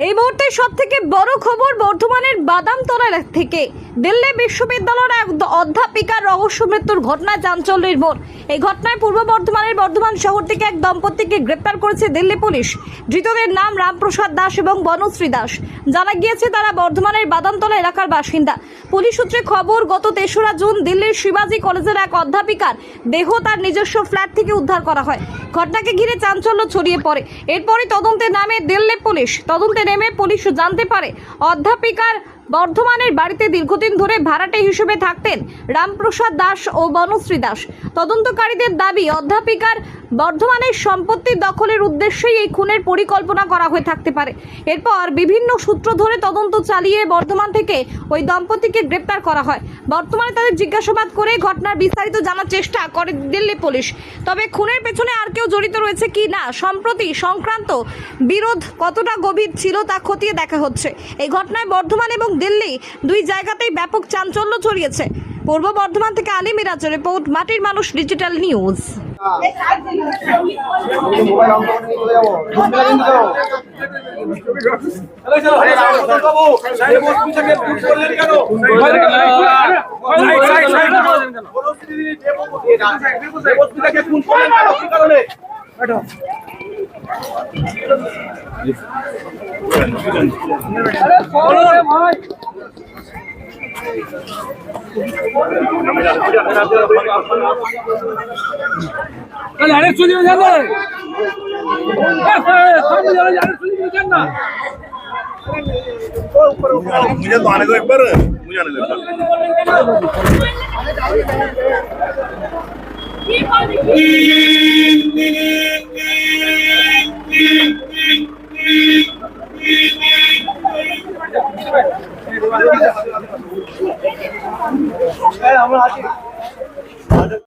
এই মুহূর্তে সব থেকে বড় খবর বর্ধমানের বাদামতলা থেকে দিল্লি বিশ্ববিদ্যালয়ের এক অধ্যাপিকার রহস্য মৃত্যুর ঘটনায় চাঞ্চল্যের মোড়। এই ঘটনায় পূর্ব বর্ধমানের বর্ধমান শহর থেকে এক দম্পতিকে গ্রেপ্তার করেছে দিল্লি পুলিশ। ধৃতদের নাম রামপ্রসাদ দাস এবং বনশ্রী দাস। জানা গিয়েছে তারা বর্ধমানের বাদামতলা এলাকার বাসিন্দা। পুলিশ সূত্রে খবর, গত 3রা জুন দিল্লির শিবাজি কলেজের এক অধ্যাপিকার দেহ তার নিজস্ব ফ্ল্যাট থেকে উদ্ধার করা হয়। ঘটনাকে ঘিরে চাঞ্চল্য ছড়িয়ে পড়ে। এরপরই তদন্তে নামে দিল্লি পুলিশ। তদন্তে নেমে পুলিশ জানতে পারে অধ্যাপিকার বর্ধমানের বাড়িতে দীর্ঘদিন ধরে ভাড়াটে হিসেবে থাকতেন রামপ্রসাদ দাস ও বনশ্রী দাস। তদন্তকারীদের দাবি, অধ্যাপিকার বর্ধমানের সম্পত্তি দখলের উদ্দেশ্যেই এই খুনের পরিকল্পনা করা হয়ে থাকতে পারে। এরপর বিভিন্ন সূত্র ধরে তদন্ত চালিয়ে বর্ধমান থেকে ওই দম্পতিকে গ্রেপ্তার করা হয়। বর্তমানে তাদের জিজ্ঞাসাবাদ করে ঘটনার বিস্তারিত জানার চেষ্টা করে দিল্লি পুলিশ। তবে খুনের পেছনে আর কেউ জড়িত রয়েছে কি না, সম্প্রতি সংক্রান্ত বিরোধ কতটা গভীর ছিল তা খতিয়ে দেখা হচ্ছে। এই ঘটনায় বর্ধমান এবং দিল্লি দুই জায়গাতেই ব্যাপক চাঞ্চল্য ছড়িয়েছে। পূর্ব বর্ধমান থেকে আলী মিরাজের রিপোর্ট, মাটির মানুষ ডিজিটাল নিউজ। मुझे तो आने दो एक बार, मुझे आने दो। আমরা